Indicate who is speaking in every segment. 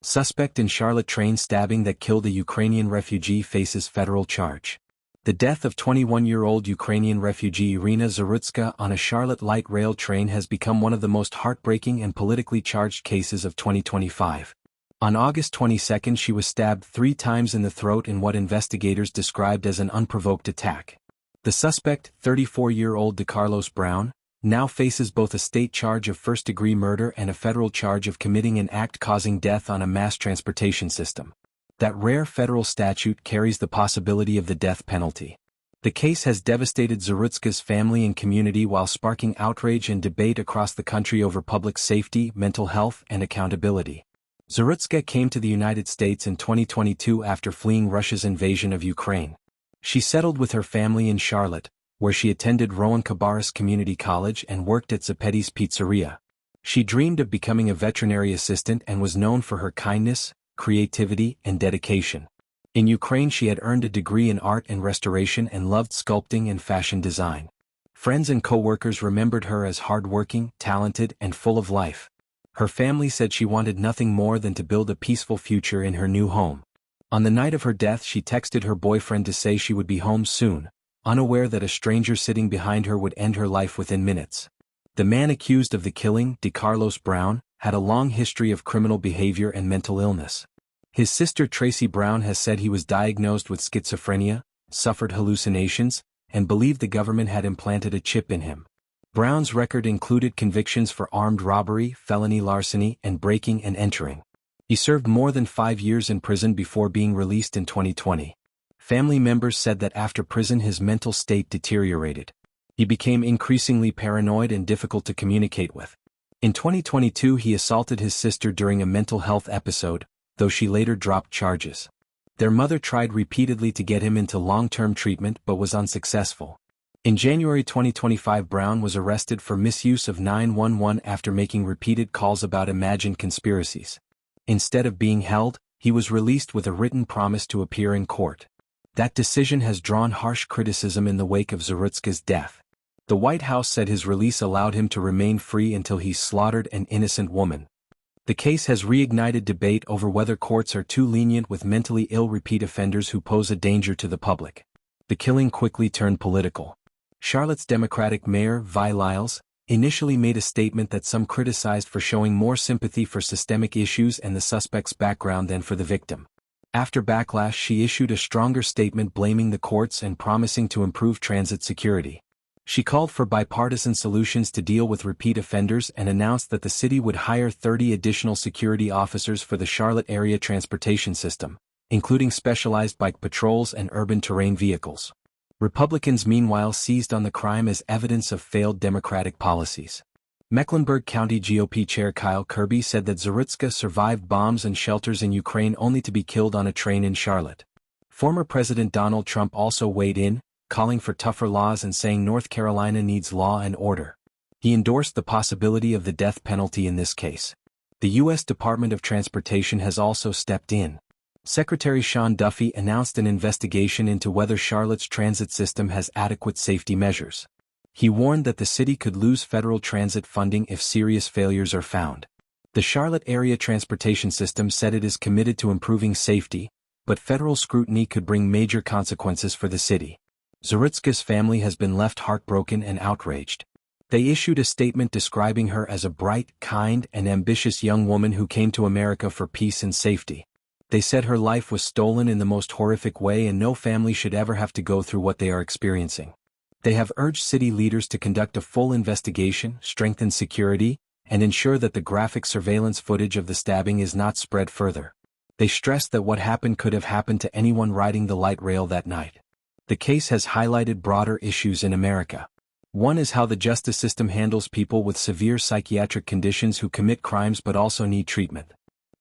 Speaker 1: Suspect in Charlotte train stabbing that killed a Ukrainian refugee faces federal charge. The death of 21-year-old Ukrainian refugee Iryna Zarutska on a Charlotte light rail train has become one of the most heartbreaking and politically charged cases of 2025. On August 22, she was stabbed 3 times in the throat in what investigators described as an unprovoked attack. The suspect, 34-year-old Decarlos Brown, now faces both a state charge of first-degree murder and a federal charge of committing an act causing death on a mass transportation system. That rare federal statute carries the possibility of the death penalty. The case has devastated Zarutska's family and community while sparking outrage and debate across the country over public safety, mental health, and accountability. Zarutska came to the United States in 2022 after fleeing Russia's invasion of Ukraine. She settled with her family in Charlotte, where she attended Rowan Cabarrus Community College and worked at Zapetti's Pizzeria. She dreamed of becoming a veterinary assistant and was known for her kindness, creativity, and dedication. In Ukraine she had earned a degree in art and restoration and loved sculpting and fashion design. Friends and co-workers remembered her as hardworking, talented, and full of life. Her family said she wanted nothing more than to build a peaceful future in her new home. On the night of her death she texted her boyfriend to say she would be home soon, unaware that a stranger sitting behind her would end her life within minutes. The man accused of the killing, Decarlos Brown, had a long history of criminal behavior and mental illness. His sister Tracy Brown has said he was diagnosed with schizophrenia, suffered hallucinations, and believed the government had implanted a chip in him. Brown's record included convictions for armed robbery, felony larceny, and breaking and entering. He served more than 5 years in prison before being released in 2020. Family members said that after prison his mental state deteriorated. He became increasingly paranoid and difficult to communicate with. In 2022 he assaulted his sister during a mental health episode, though she later dropped charges. Their mother tried repeatedly to get him into long-term treatment but was unsuccessful. In January 2025 Brown was arrested for misuse of 911 after making repeated calls about imagined conspiracies. Instead of being held, he was released with a written promise to appear in court. That decision has drawn harsh criticism in the wake of Zarutska's death. The White House said his release allowed him to remain free until he slaughtered an innocent woman. The case has reignited debate over whether courts are too lenient with mentally ill repeat offenders who pose a danger to the public. The killing quickly turned political. Charlotte's Democratic Mayor, Vi Lyles, initially made a statement that some criticized for showing more sympathy for systemic issues and the suspect's background than for the victim. After backlash she issued a stronger statement blaming the courts and promising to improve transit security. She called for bipartisan solutions to deal with repeat offenders and announced that the city would hire 30 additional security officers for the Charlotte area transportation system, including specialized bike patrols and urban terrain vehicles. Republicans meanwhile seized on the crime as evidence of failed Democratic policies. Mecklenburg County GOP Chair Kyle Kirby said that Zarutska survived bombs and shelters in Ukraine only to be killed on a train in Charlotte. Former President Donald Trump also weighed in, calling for tougher laws and saying North Carolina needs law and order. He endorsed the possibility of the death penalty in this case. The U.S. Department of Transportation has also stepped in. Secretary Sean Duffy announced an investigation into whether Charlotte's transit system has adequate safety measures. He warned that the city could lose federal transit funding if serious failures are found. The Charlotte area transportation system said it is committed to improving safety, but federal scrutiny could bring major consequences for the city. Zarutska's family has been left heartbroken and outraged. They issued a statement describing her as a bright, kind, and ambitious young woman who came to America for peace and safety. They said her life was stolen in the most horrific way and no family should ever have to go through what they are experiencing. They have urged city leaders to conduct a full investigation, strengthen security, and ensure that the graphic surveillance footage of the stabbing is not spread further. They stressed that what happened could have happened to anyone riding the light rail that night. The case has highlighted broader issues in America. One is how the justice system handles people with severe psychiatric conditions who commit crimes but also need treatment.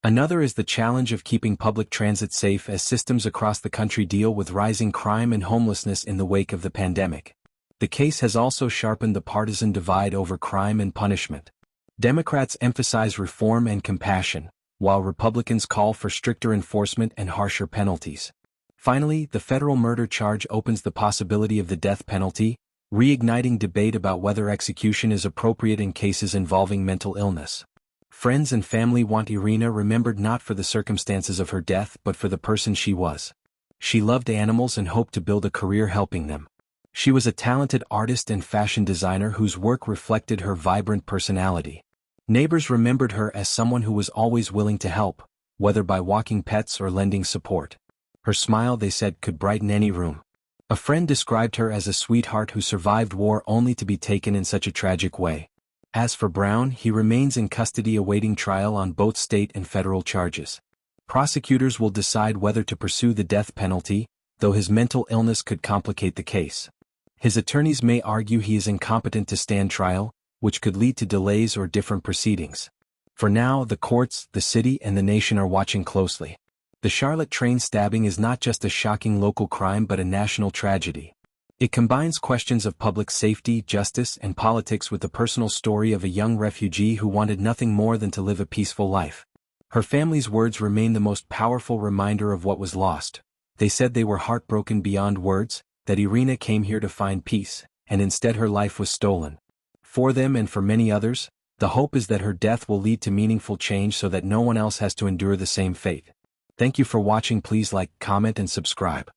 Speaker 1: Another is the challenge of keeping public transit safe as systems across the country deal with rising crime and homelessness in the wake of the pandemic. The case has also sharpened the partisan divide over crime and punishment. Democrats emphasize reform and compassion, while Republicans call for stricter enforcement and harsher penalties. Finally, the federal murder charge opens the possibility of the death penalty, reigniting debate about whether execution is appropriate in cases involving mental illness. Friends and family want Iryna remembered not for the circumstances of her death but for the person she was. She loved animals and hoped to build a career helping them. She was a talented artist and fashion designer whose work reflected her vibrant personality. Neighbors remembered her as someone who was always willing to help, whether by walking pets or lending support. Her smile, they said, could brighten any room. A friend described her as a sweetheart who survived war only to be taken in such a tragic way. As for Brown, he remains in custody awaiting trial on both state and federal charges. Prosecutors will decide whether to pursue the death penalty, though his mental illness could complicate the case. His attorneys may argue he is incompetent to stand trial, which could lead to delays or different proceedings. For now, the courts, the city, and the nation are watching closely. The Charlotte train stabbing is not just a shocking local crime but a national tragedy. It combines questions of public safety, justice, and politics with the personal story of a young refugee who wanted nothing more than to live a peaceful life. Her family's words remain the most powerful reminder of what was lost. They said they were heartbroken beyond words, that Iryna came here to find peace, and instead her life was stolen. For them and for many others, the hope is that her death will lead to meaningful change so that no one else has to endure the same fate. Thank you for watching. Please like, comment, and subscribe.